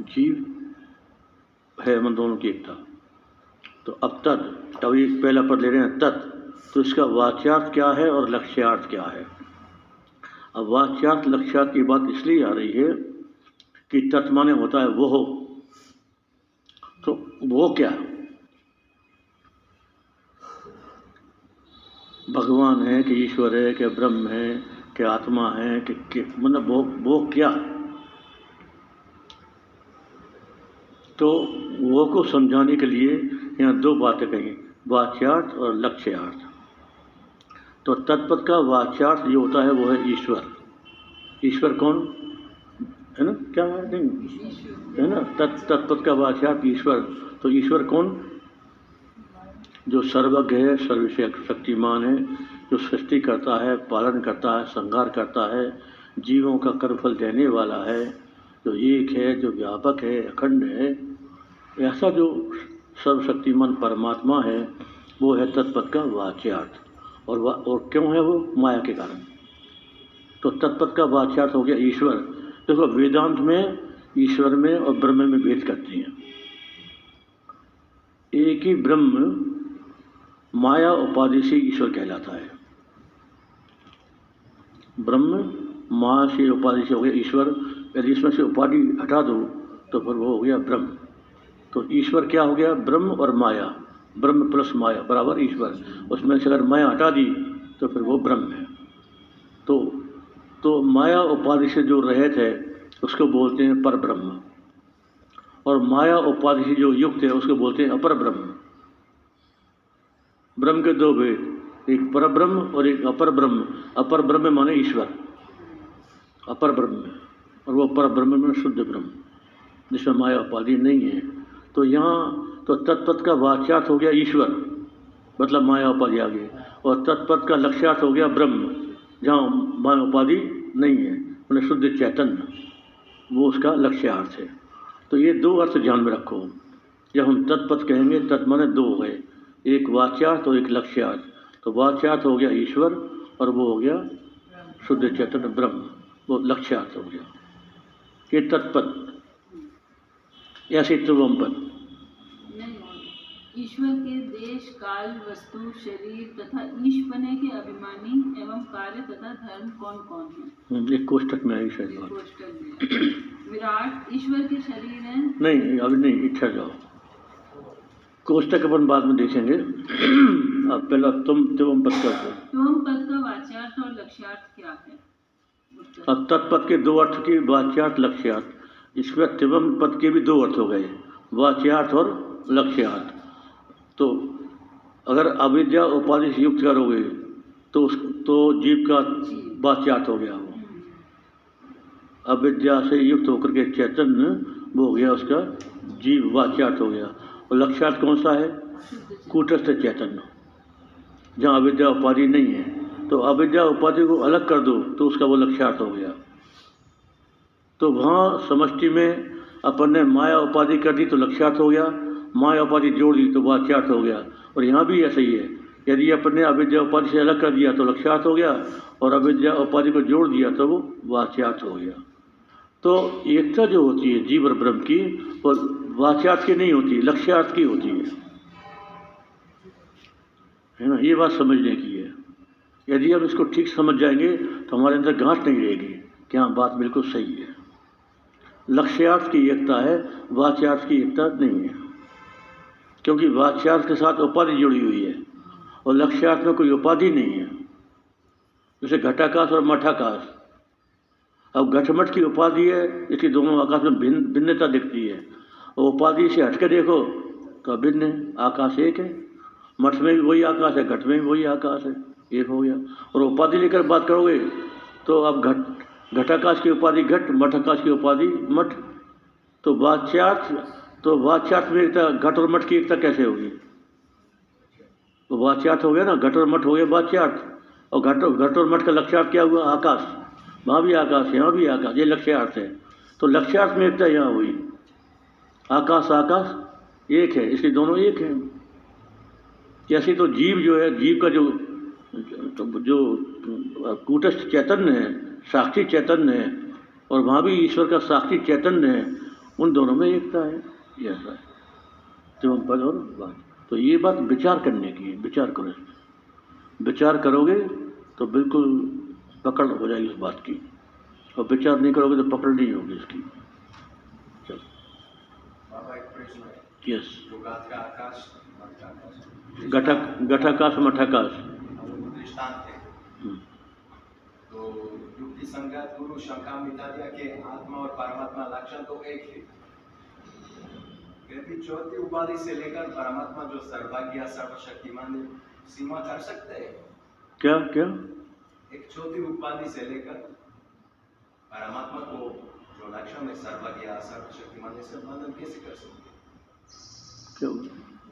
जीव है, मन दोनों की एकता। तो अब तत्, अब ये पहला पद ले रहे हैं तत्, तो इसका वाच्यार्थ क्या है और लक्ष्यार्थ क्या है? अब वाच्यार्थ लक्ष्यार्थ की बात इसलिए आ रही है कि तत् माने होता है वो हो। तो वो क्या? भगवान है कि ईश्वर है कि ब्रह्म है कि आत्मा है कि मतलब वो क्या? तो वो को समझाने के लिए यहाँ 2 बातें कही, वाच्यार्थ और लक्ष्यार्थ। तो तत्पद का वाच्यार्थ जो होता है वो है ईश्वर। ईश्वर कौन है ना? क्या नहीं है ना? तत्पद का वाच्यार्थ ईश्वर। तो ईश्वर कौन? जो सर्वज्ञ है, सर्वशक्तिमान है, जो सृष्टि करता है, पालन करता है, संहार करता है, जीवों का कर्मफल देने वाला है, जो एक है, जो व्यापक है, अखंड है। ऐसा जो सर्वशक्तिमान परमात्मा है वो है तत्पद का वाच्यार्थ। और क्यों है वो? माया के कारण। तो तत्पद का वाच्यार्थ हो गया ईश्वर। देखो वेदांत में ईश्वर में और ब्रह्म में भेद करते हैं। एक ही ब्रह्म माया उपाधि से ईश्वर कहलाता है। ब्रह्म माया से उपाधि से हो गया ईश्वर। यदि इसमें से उपाधि हटा दो तो फिर वो हो गया ब्रह्म। तो ईश्वर क्या हो गया? ब्रह्म और माया, ब्रह्म प्लस माया बराबर ईश्वर। उसमें से अगर माया हटा दी तो फिर वो ब्रह्म है। तो माया उपाधि से जो रहित है उसको बोलते हैं पर ब्रह्म, और माया उपाधि से जो युक्त है उसको बोलते हैं अपर ब्रह्म। ब्रह्म के दो भेद, एक पर ब्रह्म और एक अपर ब्रह्म। अपर ब्रह्म माने ईश्वर, अपर ब्रह्म, और वो पर ब्रह्म में शुद्ध ब्रह्म जिसमें माया उपाधि नहीं है। तो यहाँ तो तत्पद का वाच्यार्थ हो गया ईश्वर, मतलब माया उपाधि आ गई, और तत्पद का लक्ष्यार्थ हो गया ब्रह्म जहाँ माया उपाधि नहीं है, मतलब शुद्ध चैतन्य, वो उसका लक्ष्यार्थ है। तो ये दो अर्थ ध्यान में रखो। जब हम तत्पद कहेंगे तत् माने दो हो गए, एक वाच्यार्थ और एक लक्ष्यार्थ। तो वाच्यार्थ हो गया ईश्वर और वो हो गया शुद्ध चैतन्य ब्रह्म, वो लक्ष्यार्थ हो गया। ये तत्पद ऐसे त्रिवम पद। ईश्वर के देश काल वस्तु शरीर तथा ईशपने के अभिमानी एवं कार्य तथा धर्म कौन कौन है? एक कोष्टक में आई शायद बात। कोष्टक में विराट ईश्वर के शरीर है। नहीं अभी नहीं, इच्छा जाओ, कोष्टक अपन बाद में देखेंगे। अब पहला तुम त्रिवम पद का त्रिवम पद का वाच्यार्थ और लक्ष्यार्थ क्या है? अब तत्पद के दो अर्थ की वाच्यार्थ लक्ष्यार्थ। इसमें त्रिवम पद के भी दो अर्थ हो गए, वाच्यार्थ और लक्ष्यार्थ। तो अगर अविद्या उपाधि से युक्त करोगे तो जीव का वाच्यार्थ हो गया। वो अविद्या से युक्त होकर के चैतन्य वो हो गया उसका जीव, वाच्यार्थ हो गया। और लक्ष्यार्थ कौन सा है? कूटस्थ चैतन्य, जहाँ अविद्या उपाधि नहीं है। तो अविद्या उपाधि को अलग कर दो तो उसका वो लक्ष्यार्थ हो गया। तो वहाँ समष्टि में अपन ने माया उपाधि कर दी तो लक्ष्यार्थ हो गया, माया उपाधि जोड़ दी तो वाच्यार्थ हो गया। और यहाँ भी ऐसा ही है, यदि अपन ने अविद्या उपाधि से अलग कर दिया तो लक्ष्यार्थ हो गया, और अविद्या उपाधि को जोड़ दिया तो वो वाच्यार्थ हो गया। तो एकता जो होती है जीव और ब्रह्म की, वो वाच्यार्थ की नहीं होती, लक्ष्यार्थ की होती है ना। ये बात समझने की है। यदि हम इसको ठीक समझ जाएंगे तो हमारे अंदर गांठ नहीं रहेगी कि हाँ बात बिल्कुल सही है। लक्ष्यार्थ की एकता है, वाच्यार्थ की एकता नहीं है, क्योंकि वाच्यार्थ के साथ उपाधि जुड़ी हुई है और लक्ष्यार्थ में कोई उपाधि नहीं है। जैसे घटाकाश और मठाकाश। अब घटमठ की उपाधि है, इसकी दोनों आकाश में भिन्नता दिखती है, और उपाधि से हटके देखो तो अभिन्न है, आकाश एक है। मठ में भी वही आकाश है, घट में भी वही आकाश है, एक हो गया। और उपाधि लेकर बात करोगे तो अब घटाकाश की उपाधि घट, मठाकाश की उपाधि मठ। तो वाच्यार्थ में एकता, घट और मठ की एकता कैसे होगी? तो वाच्यार्थ हो गया ना, घट और मठ हो गया वाच्यार्थ, और घट और मठ का लक्ष्यार्थ क्या हुआ? आकाश। वहाँ भी आकाश, यहाँ भी आकाश, ये लक्ष्यार्थ है। तो लक्ष्यार्थ में एकता यहाँ हुई, आकाश आकाश एक है, इसलिए दोनों एक हैं। कैसे? तो जीव जो है, जीव का जो कूटस्थ चैतन्य है, साक्षी चैतन्य है, और वहाँ भी ईश्वर का साक्षी चैतन्य है, उन दोनों में एकता है। ये ऐसा है त्रिवम पद और बात। तो ये बात विचार करने की है, विचार करो। विचार करोगे तो बिल्कुल पकड़ हो जाएगी उस बात की, और विचार नहीं करोगे तो पकड़ नहीं होगी इसकी। चलो यस, घटाकाश मठाकाश दृष्टांत है। तो युक्ति संगत गुरु शंका मिटा दिया कि आत्मा और परमात्मा लक्षण तो एक है। यदि चौथी उपाधि से लेकर परमात्मा जो सर्वज्ञ सर्वशक्तिमान सीमा कर सकते हैं क्या? एक चौथी उपाधि से लेकर परमात्मा को जो लक्षण में सर्वज्ञ सर्वशक्तिमान से बंधन कैसे कर सकते? क्यों?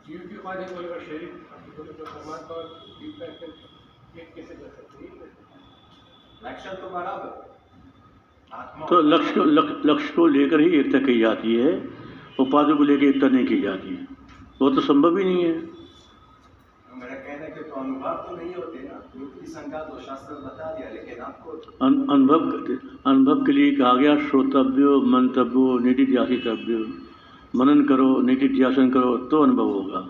जीव की उपाधि को लेकर शरीर तो परमात्मा और जीव का एक कैसे कर सकते हैं? लक्षण तो बराबर, आत्मा तो लक्ष्य को लेकर ही एकता की जाती है, उपाधि को लेकर एकता नहीं की जाती है। वो तो संभव ही नहीं है। मेरा कहना है कि तो अनुभव तो नहीं होते ना, युक्ति शंका तो शास्त्र बता दिया, लेकिन आपको अनुभव के लिए कहा गया श्रोतव्यो मंतव्यो निधिध्यासितव्यो, मनन करो निधिध्यासन करो तो अनुभव होगा।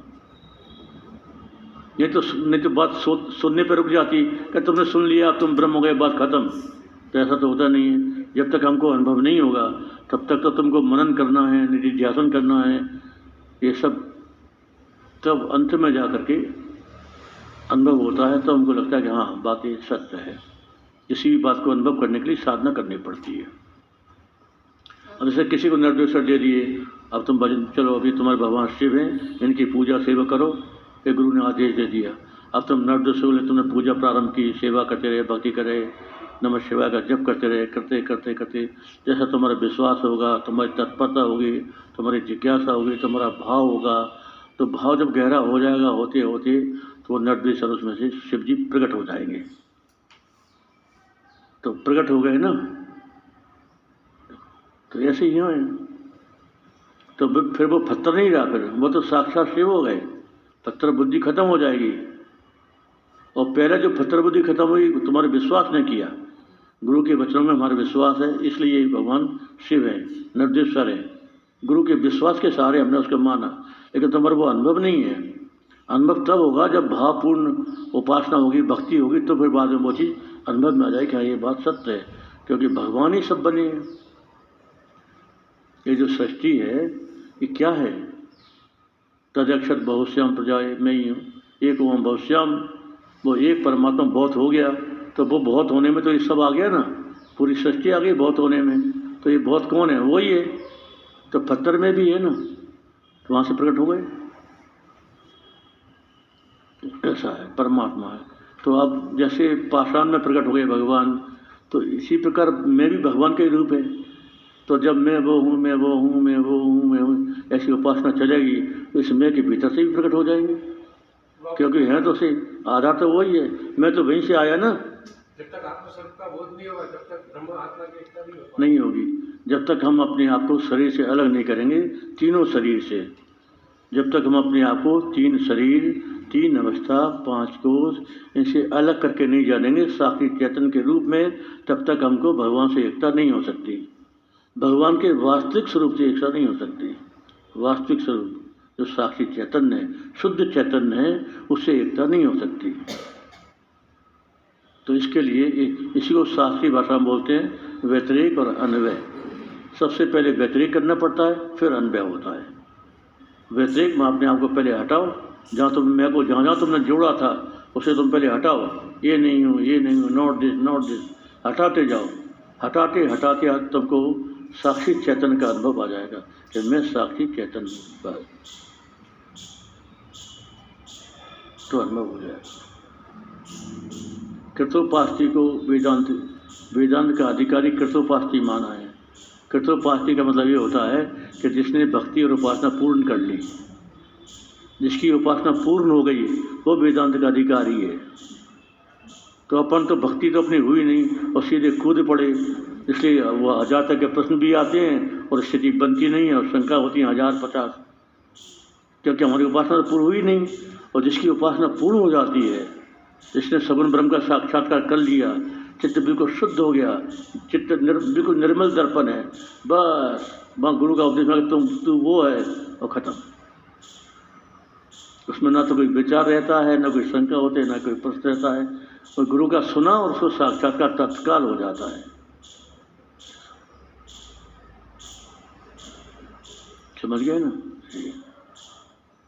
ये तो नहीं तो बात सुनने पर रुक जाती कि तुमने सुन लिया अब तुम ब्रह्म हो गए, बात खत्म। तो ऐसा तो होता नहीं है। जब तक हमको अनुभव नहीं होगा तब तक तो तुमको मनन करना है, निधिध्यासन करना है, ये सब। तब अंत में जा कर के अनुभव होता है, तो हमको लगता है कि हाँ बात ये सत्य है। किसी भी बात को अनुभव करने के लिए साधना करनी पड़ती है। अब जैसे किसी को निर्देशन दे दिए, अब तुम भजन चलो, अभी तुम्हारे भगवान शिव हैं, इनकी पूजा सेवा करो, ये गुरु ने आदेश दे दिया। अब तुम निर्देश बोले, तुमने पूजा प्रारंभ की, सेवा करते रहे, भक्ति कर रहे, नमः शिवाय का जप करते रहे, करते करते करते जैसा तुम्हारा विश्वास होगा, तुम्हारी तत्परता होगी, तुम्हारी जिज्ञासा होगी, तुम्हारा भाव होगा, तो भाव जब गहरा हो जाएगा होते होते तो वो निर्देश उसमें से शिव जी प्रकट हो जाएंगे। तो प्रकट हो गए ना, तो ऐसे ही है। तो फिर वो पत्थर नहीं रहा, फिर वो तो साक्षात शिव हो गए। पत्थर बुद्धि खत्म हो जाएगी। और पहले जो पत्थर बुद्धि खत्म हुई, तुम्हारे विश्वास ने किया, गुरु के वचनों में हमारा विश्वास है, इसलिए भगवान शिव है, निर्देश्वर है। गुरु के विश्वास के सहारे हमने उसको माना, लेकिन तुम्हारा वो अनुभव नहीं है। अनुभव तब होगा जब भावपूर्ण उपासना होगी, भक्ति होगी, तो फिर बाद में वो चीज़ अनुभव में आ जाए कि हाँ ये बात सत्य है, क्योंकि भगवान ही सब बने हैं। ये जो सृष्टि है ये क्या है? तदक्षर बहुश्याम प्रजाए, मैं ही हूँ, एक ओम बहुश्याम। वो एक परमात्मा बहुत हो गया, तो वो बहुत होने में तो ये सब आ गया ना, पूरी सृष्टि आ गई बहुत होने में। तो ये बहुत कौन है? वही है। तो पत्थर में भी है ना, तो वहाँ से प्रकट हो गए। ऐसा है, परमात्मा है। तो अब जैसे पाषाण में प्रकट हो गए भगवान, तो इसी प्रकार मैं भी भगवान के रूप है। तो जब मैं वो हूँ, मैं वो हूँ, मैं वो हूँ, मैं हूँ, ऐसी उपासना चलेगी तो इस मैं के भीतर से भी प्रकट हो जाएंगे, क्योंकि है तो से आधार तो वही है, मैं तो वहीं से आया ना। जब तक आपको स्वरूप का बोध नहीं होगा, जब तक ब्रह्म आत्मा की एकता नहीं होगी, जब तक हम अपने आप को शरीर से अलग नहीं करेंगे, तीनों शरीर से। जब तक हम अपने आप को तीन शरीर, तीन अवस्था, पांच कोष, इनसे अलग करके नहीं जानेंगे साक्षी चैतन्य के रूप में, तब तक हमको भगवान से एकता नहीं हो सकती। भगवान के वास्तविक स्वरूप से एकता नहीं हो सकती। वास्तविक स्वरूप जो साक्षी चैतन्य है, शुद्ध चैतन्य है, उससे एकता नहीं हो सकती। तो इसके लिए इसी को शास्त्रीय भाषा में बोलते हैं व्यतिरेक और अन्वय। सबसे पहले व्यतिरेक करना पड़ता है, फिर अन्वय होता है। व्यतिरेक में अपने आप को पहले हटाओ, जहाँ तुम मैं को जहाँ तुमने जोड़ा था उसे तुम पहले हटाओ। ये नहीं हूँ, ये नहीं हूँ, नॉट दिस, नॉट दिस, हटाते जाओ। हटाते हटाते तुमको साक्षी चैतन्य का अनुभव आ जाएगा कि मैं साक्षी चैतन्य हूँ, तो अनुभव हो जाएगा। कृतोपास्ति को वेदांत का अधिकारी कृतोपास्ति माना है। कृतोपास्ति का मतलब ये होता है कि जिसने भक्ति और उपासना पूर्ण कर ली, जिसकी उपासना पूर्ण हो गई, वो वेदांत का अधिकारी है। तो अपन तो भक्ति तो अपनी हुई नहीं और सीधे कूद पड़े, इसलिए वो 1000 तक के प्रश्न भी आते हैं और स्थिति बनती नहीं है और शंका होती है 1050, क्योंकि हमारी उपासना तो पूर्ण हुई नहीं। और जिसकी उपासना पूर्ण हो जाती है, जिसने सगुण ब्रह्म का साक्षात्कार कर लिया, चित्त बिल्कुल शुद्ध हो गया, चित्त बिल्कुल निर्मल दर्पण है, बस वहाँ गुरु का उपदेश में तू वो है और ख़त्म। उसमें ना तो कोई विचार रहता है, ना कोई शंका होती है, ना कोई प्रश्न रहता है। और गुरु का सुना और उसको साक्षात्कार तत्काल हो जाता है। समझ गए ना?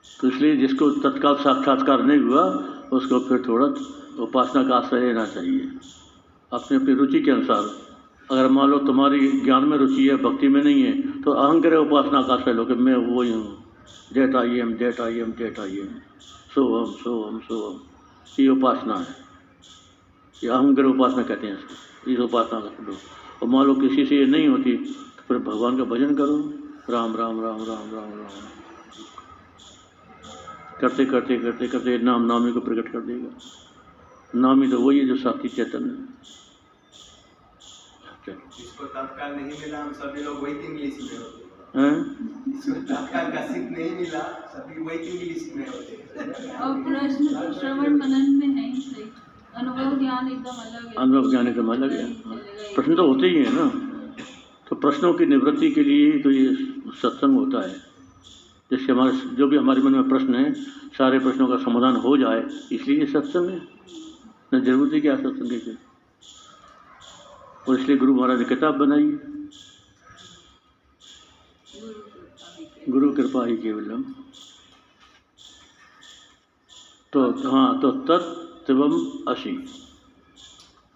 तो इसलिए जिसको तत्काल साक्षात्कार नहीं हुआ, उसको फिर थोड़ा उपासना का आश्रय लेना चाहिए अपनी अपनी रुचि के अनुसार। अगर मान लो तुम्हारी ज्ञान में रुचि है, भक्ति में नहीं है, तो अहंकार उपासना का आश्रय लो कि मैं वो ही हूँ, that I am, that I am, that I am, सोहम सोहम सोहम। ये उपासना है, ये अहंकार उपासना कहते हैं इसको। इस उपासना कर लो। और मान लो किसी से ये नहीं होती, तो फिर भगवान का भजन करो, राम राम राम राम राम राम करते करते करते करते नाम नामी को प्रकट कर देगा। नामी तो वही है जो साक्षी चैतन्य है। जिसको तत्काल नहीं मिला, हम सभी लोग वेटिंग लिस्ट में होते हैं। जिसको तत्काल का सिद्ध नहीं मिला, सभी वेटिंग लिस्ट में होते हैं। और प्रश्न श्रवण मनन अनुभव ज्ञान एकदम अलग है। अनुभव ज्ञान एकदम अलग है। प्रश्न तो होते ही हैं ना, तो प्रश्नों की निवृत्ति के लिए ही तो ये सत्संग होता है, जिससे हमारे जो भी हमारे मन में प्रश्न हैं सारे प्रश्नों का समाधान हो जाए, इसलिए सत्संग है। न जरूरत क्या सत्संग की, और इसलिए गुरु महाराज ने किताब बनाई, गुरु कृपा ही केवलम। तो हाँ, तो तत्त्वम असि,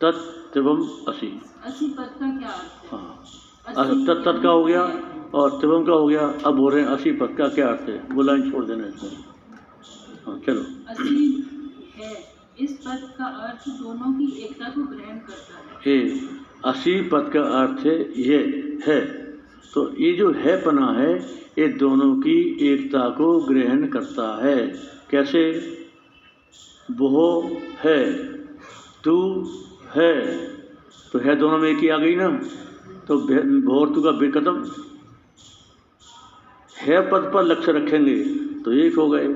तत्त्वम असि। असि पद का क्या अर्थ है? हाँ, तत् का हो गया और त्वम का हो गया। अब बोल रहे हैं असि पद का क्या अर्थ है, वो लाइन छोड़ देना इसमें। हाँ चलो। असि है, इस पद का अर्थ दोनों की एकता को ग्रहण करता है। हे, असि पद का अर्थ है ये है, तो ये जो है पना है ये दोनों की एकता को ग्रहण करता है। कैसे? वो है, तू है, तो है दोनों में एक ही आ गई ना, तो भोर तू का बेकदम है पद पर लक्ष्य रखेंगे तो एक हो गए,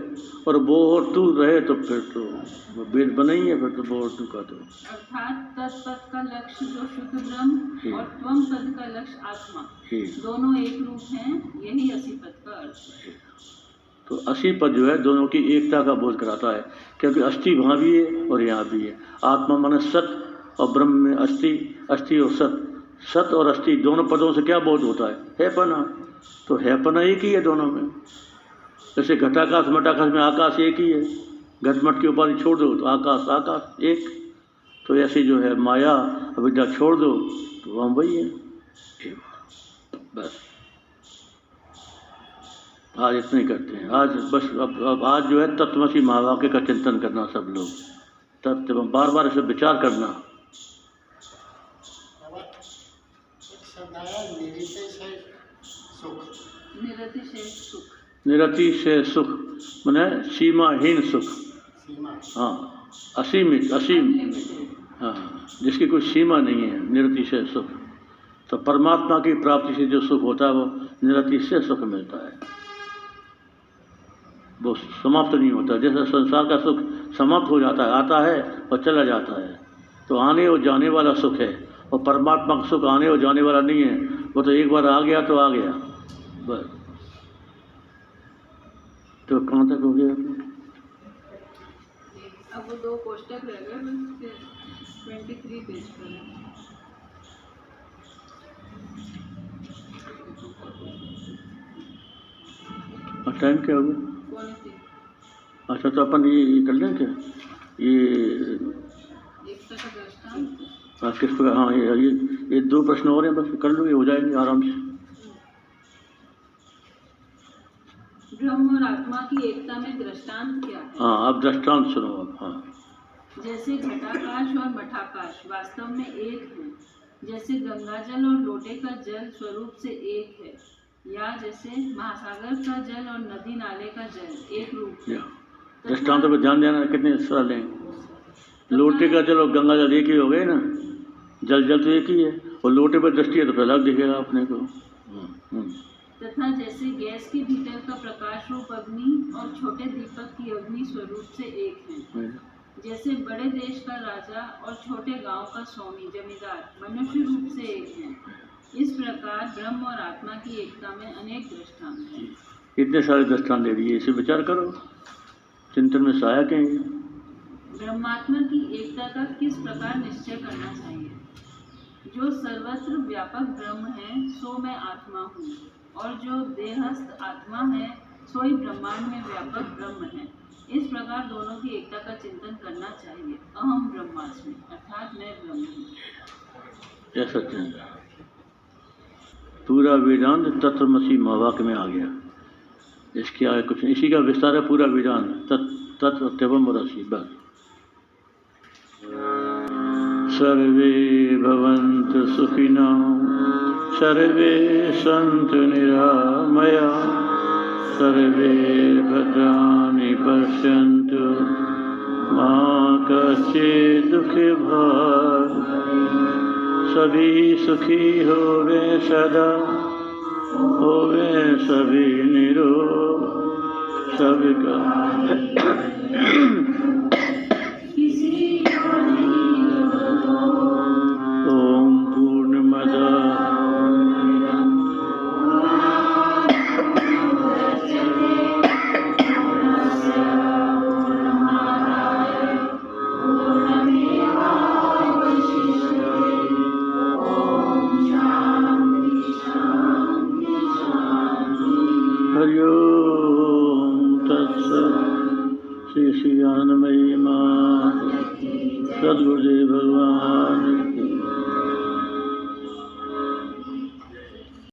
और वो और तू रहे तो फिर तो भेद बना ही है, फिर तो वो और तू का तो। अर्थात तत्पद का लक्ष्य जो शुद्ध ब्रह्म और त्वम पद का लक्ष्य आत्मा, दोनों एक रूप हैं, यही असि पद का अर्थ है। तो असि पद जो है दोनों की एकता का बोध कराता है, क्योंकि अस्थि वहाँ भी है और यहाँ भी है। आत्मा मन सत और ब्रह्म में अस्थि, अस्थि और सत, सत और अस्थि दोनों पदों से क्या बोध होता है पना, तो है पना एक ही है दोनों में। जैसे घटाकाश मटाकाश में आकाश एक ही है, घटमट की उपाधि छोड़ दो तो आकाश आकाश एक, तो ऐसे जो है माया अविद्या छोड़ दो तो हम वही है। बस आज इतना ही करते हैं आज, बस अब आज जो है तत्वमसी महावाक्य का चिंतन करना सब लोग, तत्व बार बार इसे विचार करना। निरतिशय सुख, निरतिशय सुख माने सीमाहीन सुख। हाँ, असीमित, असीम, हाँ, जिसकी कोई सीमा नहीं है, निरतिशय सुख। तो परमात्मा की प्राप्ति से जो सुख होता है वो निरतिशय सुख मिलता है, वो समाप्त नहीं होता। जैसे संसार का सुख समाप्त हो जाता है, आता है और चला जाता है, तो आने और जाने वाला सुख है, और परमात्मा का सुख आने और जाने वाला नहीं है, वो तो एक बार आ गया तो आ गया बस। तो कहाँ तक हो गया? अब वो 2 कोष्टक रह गए, बस 23 पेज पर है। और टाइम क्या हो गया? कौन सी? अच्छा, तो अपन ये कर लें क्या, ये एकता का दृष्टांत। किस प्रकार? हाँ, ये 2 प्रश्न और हैं, बस कर लो, ये हो जाएंगे आराम से। ब्रह्म और आत्मा की एकता में दृष्टांत क्या है? हाँ, अब दृष्टांत सुनो अब। हाँ, जैसे घटाकाश और मठाकाश वास्तव में एक है, जैसे गंगाजल और लोटे का जल स्वरूप से एक है, या जैसे महासागर का जल और नदी नाले का जल एक रूप है। दृष्टांत पर ध्यान देना, कितने सरल हैं। लोटे का जल और गंगा जल एक ही हो गए ना, जल तो एक ही है, और लोटे पर दृष्टि है तो अलग दिखेगा अपने को। तथा जैसे गैस के भीतर का प्रकाश रूप अग्नि और छोटे दीपक की अग्नि स्वरूप से एक है, जैसे बड़े देश का राजा और छोटे गांव का स्वामी जमींदार मनुष्य रूप से एक है, इस प्रकार ब्रह्म और आत्मा की एकता में अनेक दृष्टांत हैं। इतने सारे दृष्टांत दे दिए, इसे विचार करो, चिंतन में सहायक है। ब्रह्मात्मा की एकता का किस प्रकार निश्चय करना चाहिए? जो सर्वत्र व्यापक ब्रह्म है सो मैं आत्मा हूँ, और जो देहस्थ आत्मा है सो ही ब्रह्मांड में व्यापक ब्रह्म है। इस प्रकार दोनों की एकता का चिंतन करना चाहिए। अहम ब्रह्मास्मि, अर्थात मैं ब्रह्म हूँ। ऐसा पूरा वेदांत तत्वमसी महावाक्य में आ गया। इसके आगे कुछ, इसी का विस्तार है पूरा वेदांत, तत्व त्वम रसी। बस सर्वे भवन्तु सुखिनः, सर्वे सन्तु निरामया, सर्वे भद्राणि पश्यन्तु, मा कश्चित् दुःखी भवेत्। सभी सुखी होवे सदा, होवे सभी निरोग, सबका श्री श्री आनंदमयी माँ, सद्गुरुदेव भगवान की